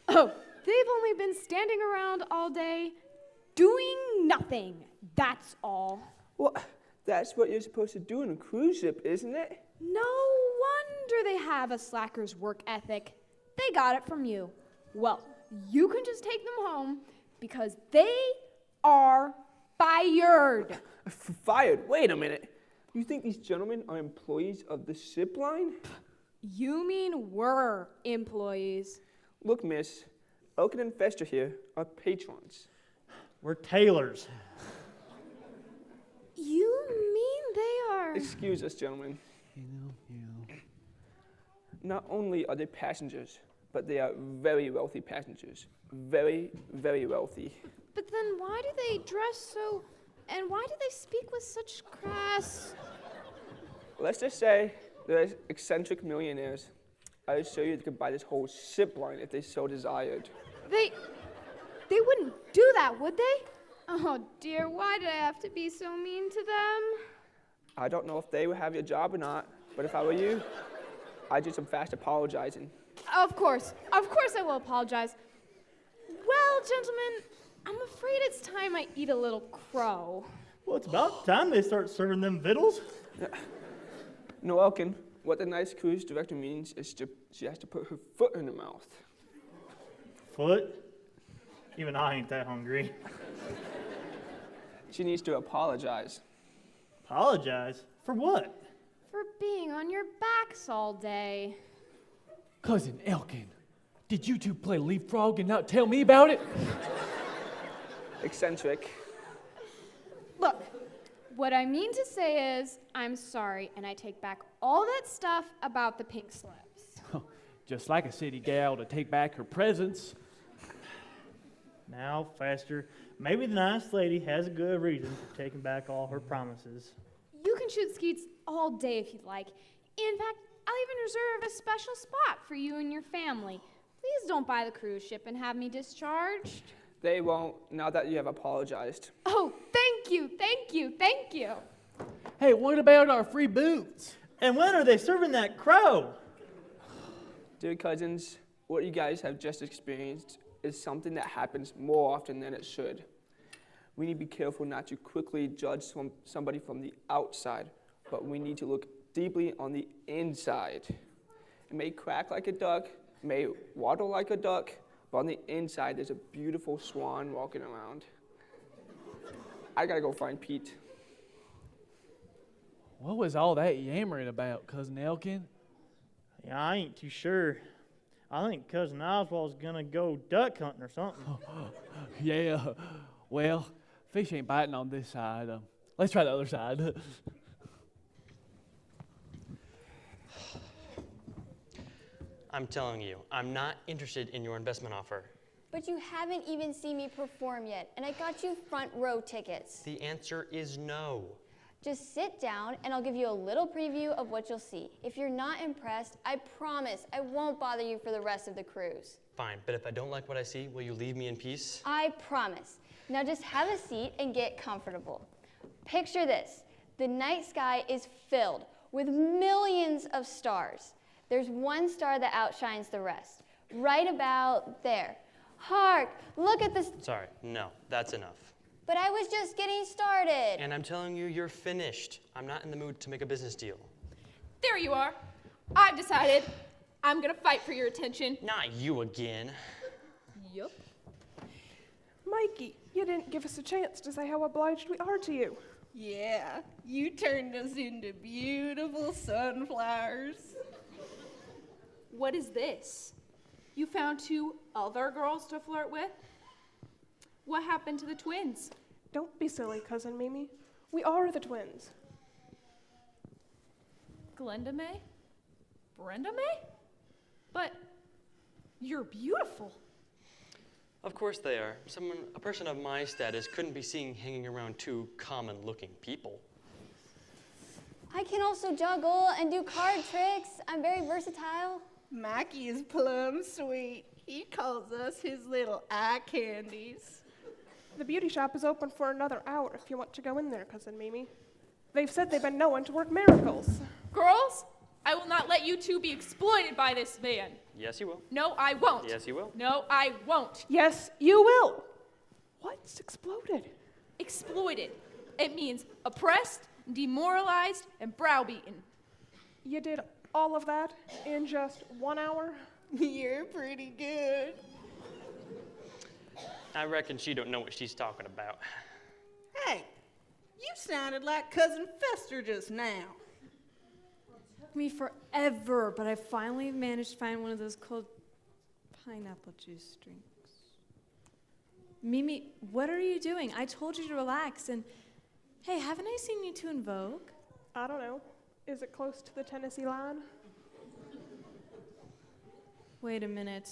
Oh, they've only been standing around all day doing nothing. That's all. Well, that's what you're supposed to do on a cruise ship, isn't it? No wonder they have a slacker's work ethic. They got it from you. Well, you can just take them home because they are fired. Fired? Wait a minute. You think these gentlemen are employees of the ship line? You mean we're employees? Look, miss, Elkin and Fester here are patrons. We're Taylors. You mean they are... Excuse us, gentlemen. Not only are they passengers, but they are very wealthy passengers. Very, very wealthy. But then why do they dress so... And why do they speak with such crass... Let's just say they're eccentric millionaires. I assure you they could buy this whole ship line if they so desired. They wouldn't do that, would they? Oh dear, why did I have to be so mean to them? I don't know if they would have your job or not, but if I were you, I'd do some fast apologizing. Of course I will apologize. Well, gentlemen, I'm afraid it's time I eat a little crow. Well, it's about time they start serving them victuals. No, Elkin, what the nice cruise director means is she has to put her foot in her mouth. Foot? Even I ain't that hungry. She needs to apologize. Apologize? For what? For being on your backs all day. Cousin Elkin, did you two play leapfrog and not tell me about it? Eccentric. Look, what I mean to say is, I'm sorry, and I take back all that stuff about the pink slips. Just like a city gal to take back her presents. Now, Fester, maybe the nice lady has a good reason for taking back all her promises. You can shoot skeets all day if you'd like. In fact, I'll even reserve a special spot for you and your family. Please don't buy the cruise ship and have me discharged. They won't, now that you have apologized. Oh, thank you, thank you, thank you. Hey, what about our free boots? And when are they serving that crow? Dear cousins, what you guys have just experienced is something that happens more often than it should. We need to be careful not to quickly judge somebody from the outside, but we need to look deeply on the inside. It may crack like a duck, may waddle like a duck, but on the inside there's a beautiful swan walking around. I gotta go find Pete. What was all that yammering about, Cousin Elkin? Yeah, I ain't too sure. I think Cousin Oswald's gonna go duck hunting or something. Yeah, well, fish ain't biting on this side. Let's try the other side. I'm telling you, I'm not interested in your investment offer. But you haven't even seen me perform yet, and I got you front row tickets. The answer is no. Just sit down and I'll give you a little preview of what you'll see. If you're not impressed, I promise I won't bother you for the rest of the cruise. Fine, but if I don't like what I see, will you leave me in peace? I promise. Now just have a seat and get comfortable. Picture this. The night sky is filled with millions of stars. There's one star that outshines the rest, right about there. Hark, look at this. Sorry, no, that's enough. But I was just getting started. And I'm telling you, you're finished. I'm not in the mood to make a business deal. There you are. I've decided I'm gonna fight for your attention. Not you again. Yup. Mikey, you didn't give us a chance to say how obliged we are to you. Yeah, you turned us into beautiful sunflowers. What is this? You found 2 other girls to flirt with? What happened to the twins? Don't be silly, Cousin Mimi. We are the twins. Glenda May? Brenda May? But you're beautiful. Of course they are. A person of my status couldn't be seen hanging around 2 common-looking people. I can also juggle and do card tricks. I'm very versatile. Mackie is plum sweet. He calls us his little eye candies. The beauty shop is open for another hour if you want to go in there, Cousin Mimi. They've said they've been known to work miracles. Girls, I will not let you 2 be exploited by this man. Yes, you will. No, I won't. Yes, you will. No, I won't. Yes, you will. What's exploded? Exploited. It means oppressed, demoralized, and browbeaten. You did all of that in just 1 hour? You're pretty good. I reckon she don't know what she's talking about. Hey, you sounded like Cousin Fester just now. Took me forever, but I finally managed to find one of those cold pineapple juice drinks. Mimi, what are you doing? I told you to relax, and hey, haven't I seen you 2 in Vogue? I don't know. Is it close to the Tennessee line? Wait a minute.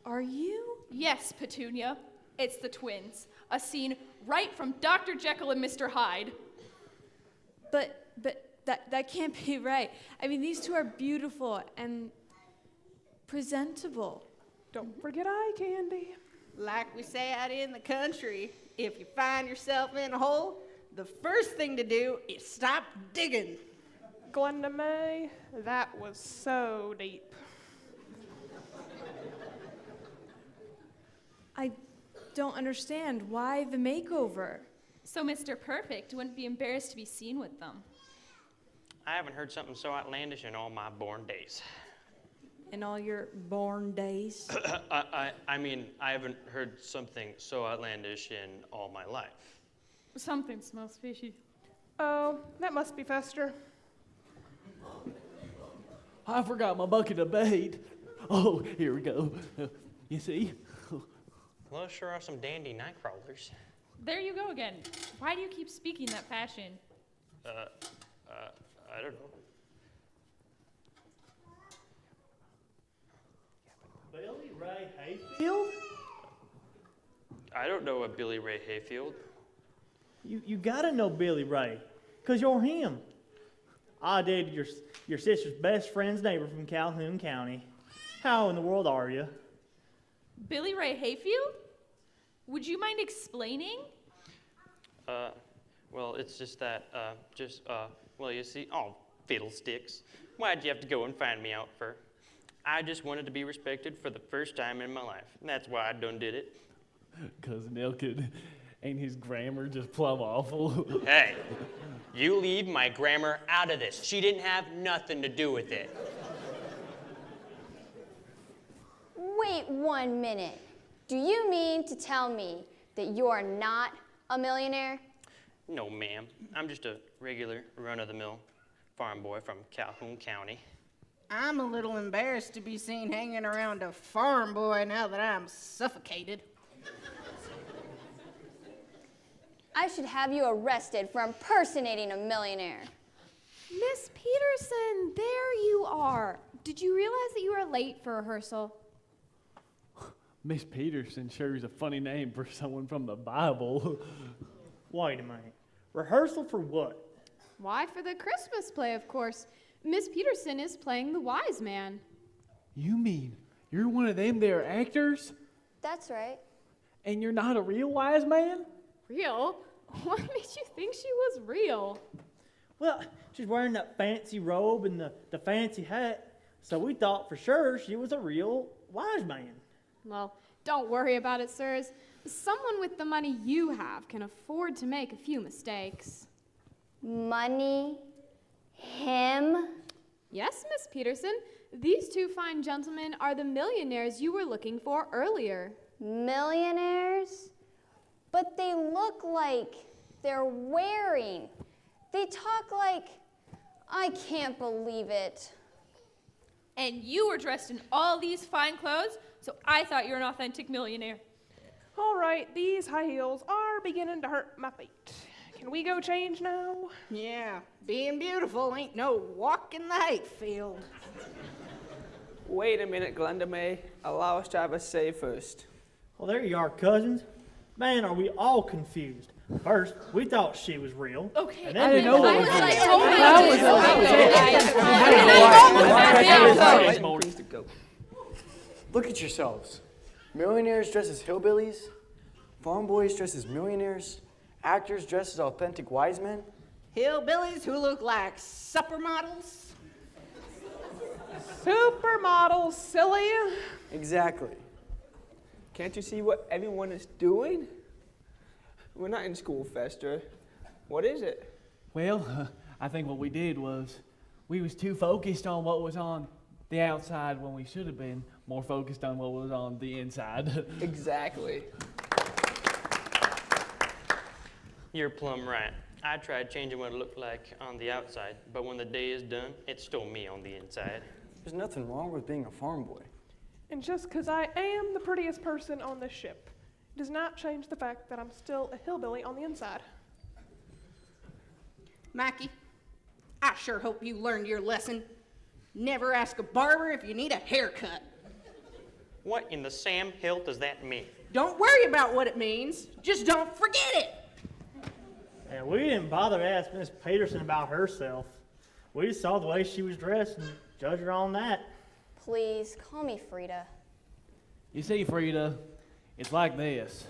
Are you? Yes, Petunia. It's the twins. A scene right from Dr. Jekyll and Mr. Hyde. But that can't be right. I mean, these 2 are beautiful and presentable. Don't forget eye candy. Like we say out in the country, if you find yourself in a hole, the first thing to do is stop digging. Glenda May, that was so deep. I don't understand. Why the makeover? So Mr. Perfect wouldn't be embarrassed to be seen with them. I haven't heard something so outlandish in all my born days. In all your born days? I mean, I haven't heard something so outlandish in all my life. Something smells fishy. Oh, that must be Fester. I forgot my bucket of bait. Oh, here we go. You see? Well, those sure are some dandy night crawlers. There you go again. Why do you keep speaking that fashion? I don't know. Billy Ray Hayfield? I don't know a Billy Ray Hayfield. You gotta know Billy Ray, 'cause you're him. I dated your sister's best friend's neighbor from Calhoun County. How in the world are you? Billy Ray Hayfield? Would you mind explaining? Well, it's just that, well, you see, oh, fiddlesticks. Why'd you have to go and find me out for? I just wanted to be respected for the first time in my life. And that's why I done did it. Cousin Elkin, ain't his grammar just plumb awful? Hey, you leave my grammar out of this. She didn't have nothing to do with it. Wait 1 minute. Do you mean to tell me that you're not a millionaire? No, ma'am. I'm just a regular run-of-the-mill farm boy from Calhoun County. I'm a little embarrassed to be seen hanging around a farm boy now that I'm suffocated. I should have you arrested for impersonating a millionaire. Miss Peterson, there you are. Did you realize that you were late for rehearsal? Miss Peterson sure is a funny name for someone from the Bible. Wait a minute. Rehearsal for what? Why, for the Christmas play, of course. Miss Peterson is playing the wise man. You mean you're one of them there actors? That's right. And you're not a real wise man? Real? What made you think she was real? Well, she's wearing that fancy robe and the fancy hat, so we thought for sure she was a real wise man. Well, don't worry about it, sirs. Someone with the money you have can afford to make a few mistakes. Money? Him? Yes, Miss Peterson. These two fine gentlemen are the millionaires you were looking for earlier. Millionaires? But they look like they're wearing. They talk like, I can't believe it. And you were dressed in all these fine clothes, so I thought you were an authentic millionaire. All right, these high heels are beginning to hurt my feet. Can we go change now? Yeah, being beautiful ain't no walk in the hayfield. Wait a minute, Glenda May. Allow us to have a say first. Well, there you are, cousins. Man, are we all confused. First, we thought she was real. Okay, And then I didn't we know thought- Look at yourselves. Millionaires dressed as hillbillies, farm boys dressed as millionaires, actors dressed as authentic wise men. Hillbillies who look like supper models. Supermodels, silly. Exactly. Can't you see what everyone is doing? We're not in school, Fester. What is it? Well, I think what we did was we was too focused on what was on the outside when we should have been more focused on what was on the inside. Exactly. You're plumb right. I tried changing what it looked like on the outside, but when the day is done, it's still me on the inside. There's nothing wrong with being a farm boy. And just because I am the prettiest person on this ship does not change the fact that I'm still a hillbilly on the inside. Mackie, I sure hope you learned your lesson. Never ask a barber if you need a haircut. What in the Sam Hill does that mean? Don't worry about what it means. Just don't forget it. And we didn't bother to ask Miss Peterson about herself. We just saw the way she was dressed and judged her on that. Please, call me Frida. You see, Frida, it's like this.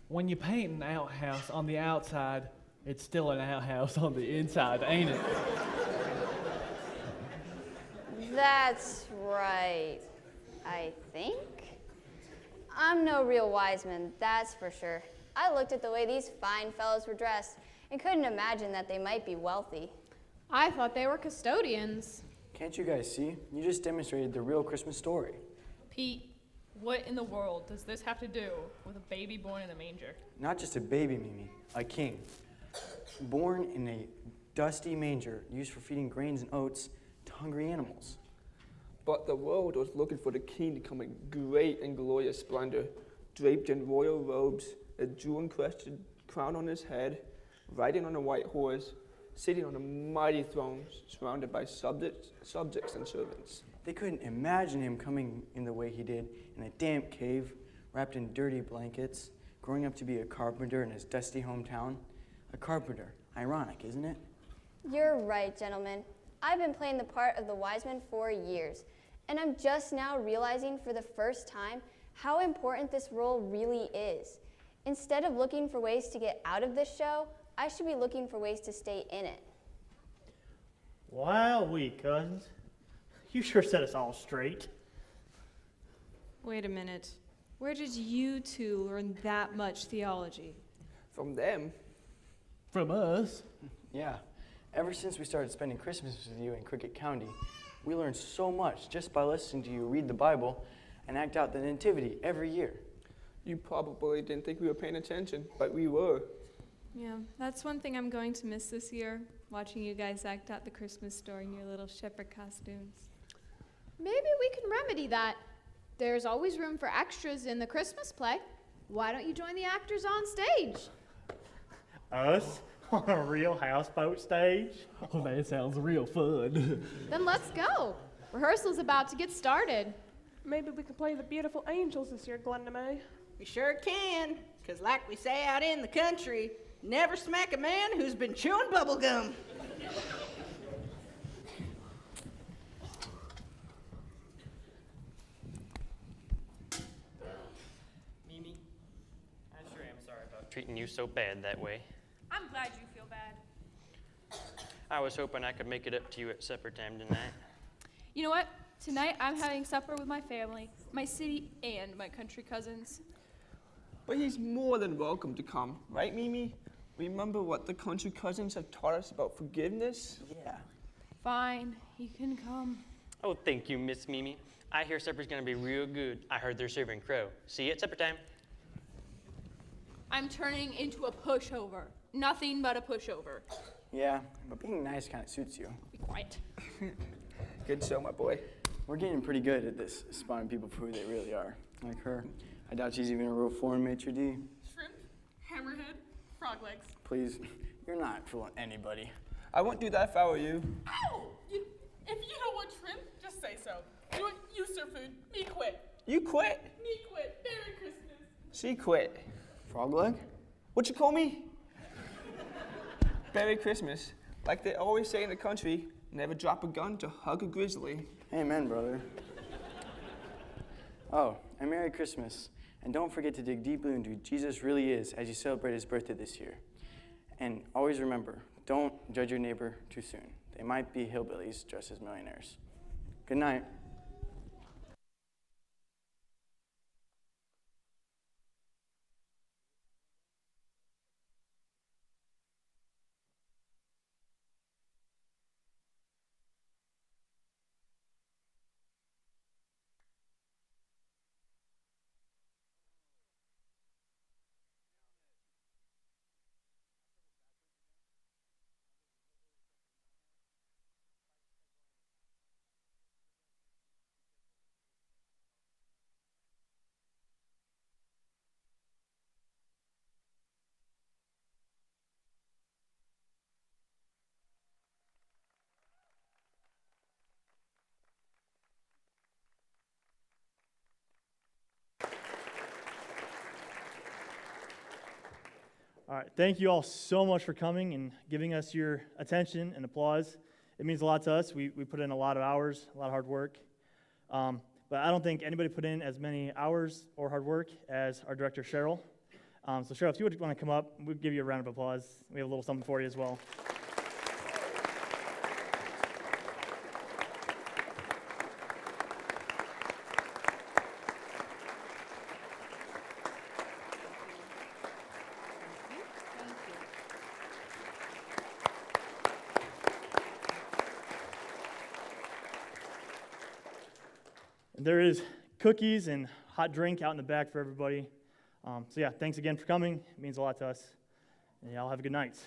When you paint an outhouse on the outside, it's still an outhouse on the inside, ain't it? That's right, I think. I'm no real wise man, that's for sure. I looked at the way these fine fellows were dressed and couldn't imagine that they might be wealthy. I thought they were custodians. Can't you guys see? You just demonstrated the real Christmas story. Pete, what in the world does this have to do with a baby born in a manger? Not just a baby, Mimi, a king. Born in a dusty manger used for feeding grains and oats to hungry animals. But the world was looking for the king to come in great and glorious splendor, draped in royal robes, a jewel-encrusted crown on his head, riding on a white horse, sitting on a mighty throne, surrounded by subjects and servants. They couldn't imagine him coming in the way he did, in a damp cave, wrapped in dirty blankets, growing up to be a carpenter in his dusty hometown. A carpenter. Ironic, isn't it? You're right, gentlemen. I've been playing the part of the wise man for years, and I'm just now realizing for the first time how important this role really is. Instead of looking for ways to get out of this show, I should be looking for ways to stay in it. Wowee, cousins. You sure set us all straight. Wait a minute. Where did you two learn that much theology? From them. From us. Yeah. Ever since we started spending Christmas with you in Cricket County, we learned so much just by listening to you read the Bible and act out the Nativity every year. You probably didn't think we were paying attention, but we were. Yeah, that's one thing I'm going to miss this year, watching you guys act out the Christmas story in your little shepherd costumes. Maybe we can remedy that. There's always room for extras in the Christmas play. Why don't you join the actors on stage? Us? On a real houseboat stage? Oh, that sounds real fun. Then let's go. Rehearsal's about to get started. Maybe we can play the Beautiful Angels this year, Glenda May. We sure can, because like we say out in the country, never smack a man who's been chewing bubble gum. Mimi, I sure am sorry about treating you so bad that way. I'm glad you feel bad. I was hoping I could make it up to you at supper time tonight. You know what? Tonight I'm having supper with my family, my city, and my country cousins. But he's more than welcome to come, right, Mimi? Remember what the country cousins have taught us about forgiveness? Yeah. Fine, he can come. Oh, thank you, Miss Mimi. I hear supper's gonna be real good. I heard they're serving crow. See you at supper time. I'm turning into a pushover. Nothing but a pushover. Yeah, but being nice kind of suits you. Be quiet. Good show, my boy. We're getting pretty good at this, spotting people for who they really are. Like her. I doubt she's even a real foreign maitre d'. Shrimp, hammerhead, frog legs. Please, you're not fooling anybody. I won't do that if I were you. Ow! If you don't want shrimp, just say so. You serve food, me quit. You quit. Me quit. Merry Christmas. She quit. Frog leg? What you call me? Merry Christmas. Like they always say in the country, never drop a gun to hug a grizzly. Amen, brother. Oh, and Merry Christmas. And don't forget to dig deeply into who Jesus really is as you celebrate his birthday this year. And always remember, don't judge your neighbor too soon. They might be hillbillies dressed as millionaires. Good night. All right, thank you all so much for coming and giving us your attention and applause. It means a lot to us. We put in a lot of hours, a lot of hard work. But I don't think anybody put in as many hours or hard work as our director, Cheryl. So Cheryl, if you would want to come up, we'll give you a round of applause. We have a little something for you as well. There is cookies and hot drink out in the back for everybody. So yeah, thanks again for coming. It means a lot to us. And y'all have a good night.